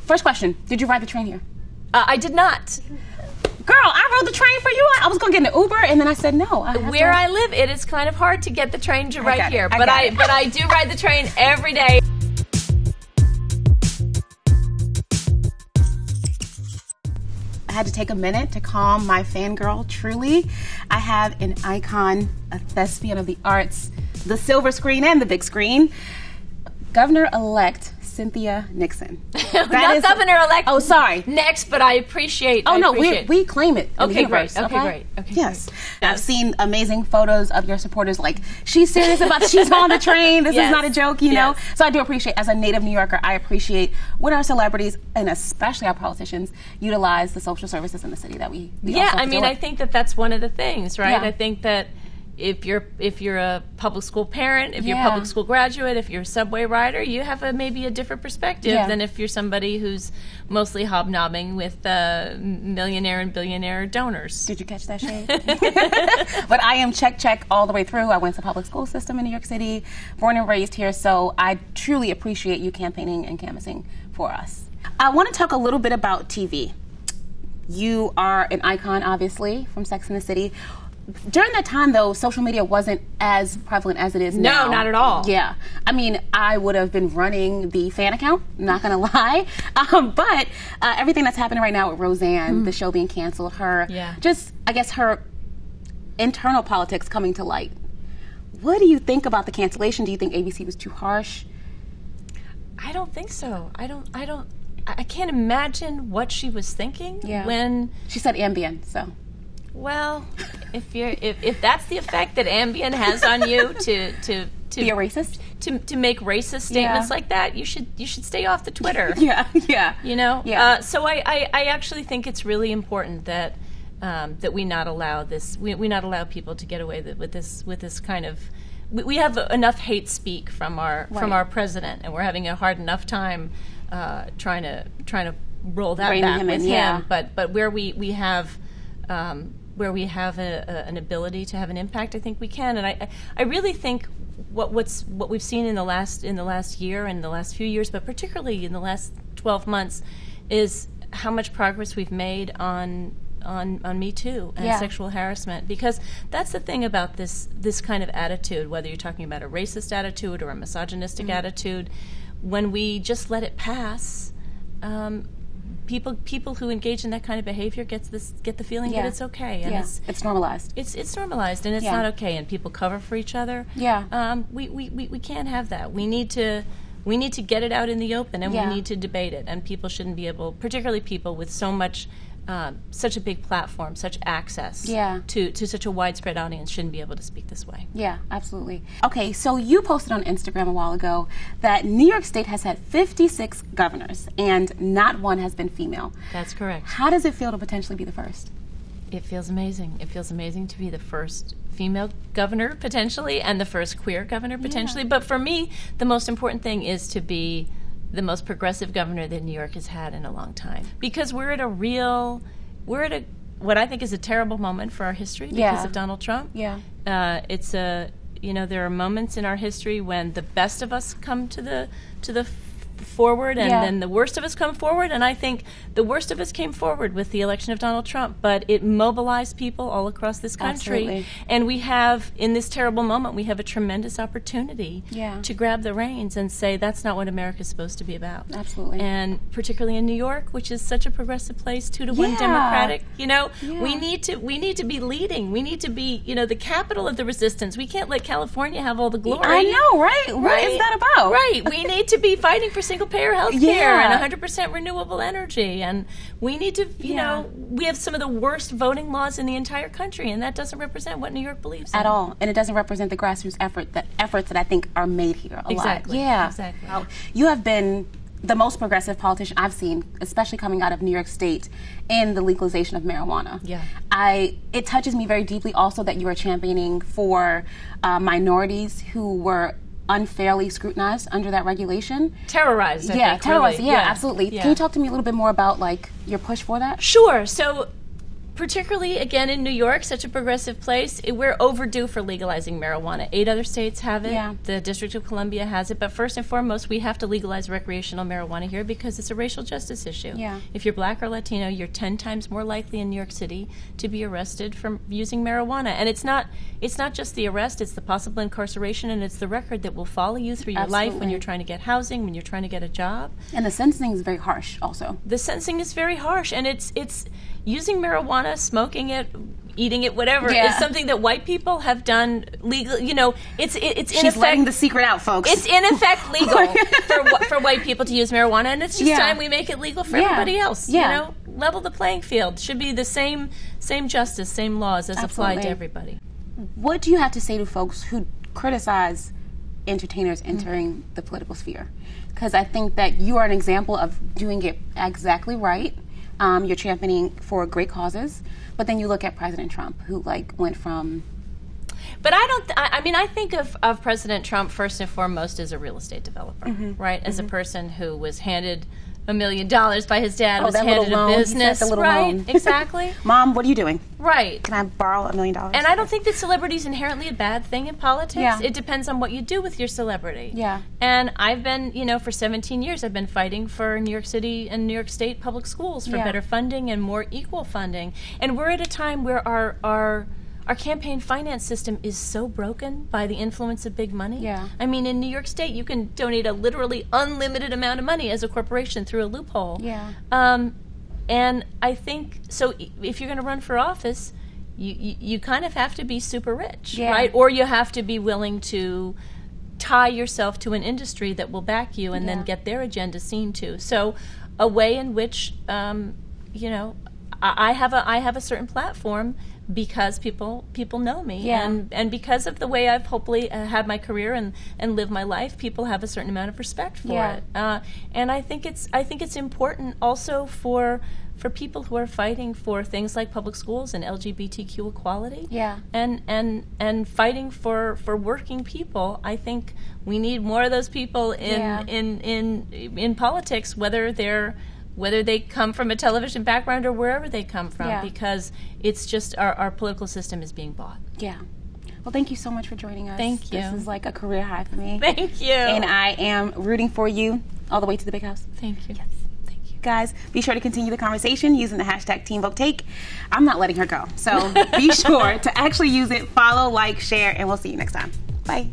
First question, did you ride the train here? I did not. Girl, I rode the train for you. I was going to get an Uber, and then I said no. Where I live, it is kind of hard to get the train to right here. But I do ride the train every day. I had to take a minute to calm my fangirl, truly. I have an icon, a thespian of the arts, the silver screen and the big screen, Governor-elect Cynthia Nixon. Not governor-elect. Oh, sorry. Next, but I appreciate. Oh, no, we claim it. Okay, great. Okay, great. Okay, yes. Great. I've seen amazing photos of your supporters like, she's serious about she's on the train. This is not a joke, you know? So I do appreciate, as a native New Yorker, I appreciate when our celebrities, and especially our politicians, utilize the social services in the city that we also I mean, I think that that's one of the things, right? Yeah. I think that if you're a public school parent, if you're a public school graduate, if you're a subway rider, you have maybe a different perspective than if you're somebody who's mostly hobnobbing with millionaire and billionaire donors. Did you catch that shade? But I am check all the way through. I went to public school system in New York City, born and raised here, so I truly appreciate you campaigning and canvassing for us. I want to talk a little bit about TV. You are an icon, obviously, from Sex and the City. During that time, though, social media wasn't as prevalent as it is now. No, not at all. Yeah. I mean, I would have been running the fan account, not going to lie. But everything that's happening right now with Roseanne, the show being canceled, I guess her internal politics coming to light. What do you think about the cancellation? Do you think ABC was too harsh? I don't think so. I can't imagine what she was thinking when she said Ambien, so. Well, if that's the effect that Ambien has on you to be a racist, to make racist statements like that, you should stay off the Twitter. You know. So I actually think it's really important that that we not allow this. We not allow people to get away with this kind of. We have enough hate speak from our president, and we're having a hard enough time trying to roll that back with him. But where we have. Where we have an ability to have an impact, I think we can, and I really think what we've seen in the last year and the last few years, but particularly in the last 12 months, is how much progress we've made on Me Too and sexual harassment. Because that's the thing about this kind of attitude, whether you're talking about a racist attitude or a misogynistic attitude, when we just let it pass. People who engage in that kind of behavior get the feeling that it's okay, and it's normalized. It's normalized, and it's not okay, and people cover for each other. We can't have that. We need to get it out in the open, and we need to debate it. And people shouldn't be able, particularly people with such a big platform, such access to such a widespread audience, shouldn't be able to speak this way. Yeah, absolutely. Okay, so you posted on Instagram a while ago that New York State has had 56 governors, and not one has been female. That's correct. How does it feel to potentially be the first? It feels amazing. It feels amazing to be the first female governor, potentially, and the first queer governor, potentially. But for me, the most important thing is to be the most progressive governor that New York has had in a long time. Because we're at what I think is a terrible moment for our history because of Donald Trump. There are moments in our history when the best of us come to the forward, and then the worst of us come forward, and I think the worst of us came forward with the election of Donald Trump, but it mobilized people all across this country. Absolutely. And we have, in this terrible moment, we have a tremendous opportunity to grab the reins and say that's not what America's supposed to be about. Absolutely. And particularly in New York, which is such a progressive place, 2-to-1 Democratic, we need to be leading. We need to be, the capital of the resistance. We can't let California have all the glory. I know, right? What is that about? Right. We need to be fighting for single-payer health care and 100% renewable energy. And we need to, we have some of the worst voting laws in the entire country, and that doesn't represent what New York believes in. At all. And it doesn't represent the grassroots efforts that I think are made here a lot. Yeah. Exactly. You have been the most progressive politician I've seen, especially coming out of New York State, in the legalization of marijuana. It touches me very deeply also that you are championing for minorities who were unfairly scrutinized under that regulation. Terrorized, I think, terrorized, really. absolutely. Can you talk to me a little bit more about your push for that? Sure. So particularly, again, in New York, such a progressive place, we're overdue for legalizing marijuana. 8 other states have it. Yeah. The District of Columbia has it. But first and foremost, we have to legalize recreational marijuana here because it's a racial justice issue. Yeah. If you're black or Latino, you're 10 times more likely in New York City to be arrested for using marijuana. And it's not just the arrest, it's the possible incarceration, and it's the record that will follow you through your life when you're trying to get housing, when you're trying to get a job. And the sentencing is very harsh also. The sentencing is very harsh, and it's using marijuana, smoking it, eating it, whatever, is something that white people have done legal. You know, it's in effect. She's letting the secret out, folks. It's in effect legal for white people to use marijuana, and it's just time we make it legal for everybody else. Yeah. You know, level the playing field. Should be the same justice, same laws as applied to everybody. What do you have to say to folks who criticize entertainers entering the political sphere? Because I think that you are an example of doing it exactly right. You're championing for great causes, but then you look at President Trump, who went from. But I think of President Trump first and foremost as a real estate developer, right? As a person who was handed $1 million by his dad, was handed a business, right? Loan. Exactly. Mom, what are you doing? Right. Can I borrow $1 million? And I don't think that celebrity is inherently a bad thing in politics. Yeah. It depends on what you do with your celebrity. Yeah. And I've been, for 17 years, I've been fighting for New York City and New York State public schools for better funding and more equal funding. And we're at a time where our campaign finance system is so broken by the influence of big money. Yeah. I mean, in New York State, you can donate a literally unlimited amount of money as a corporation through a loophole. Yeah. And I think, so if you're going to run for office, you kind of have to be super rich, right? Or you have to be willing to tie yourself to an industry that will back you and then get their agenda seen to. So a way in which, I have a certain platform because people know me, and because of the way I've hopefully had my career and lived my life, people have a certain amount of respect for it. And I think it's important also for people who are fighting for things like public schools and LGBTQ equality, and fighting for working people. I think we need more of those people in politics, whether they come from a television background or wherever they come from, because it's just our political system is being bought. Yeah. Well, thank you so much for joining us. Thank you. This is like a career high for me. Thank you. And I am rooting for you all the way to the big house. Thank you. Yes. Thank you. Guys, be sure to continue the conversation using the hashtag Teen Vogue Take. I'm not letting her go. So be sure to actually use it, follow, like, share, and we'll see you next time. Bye.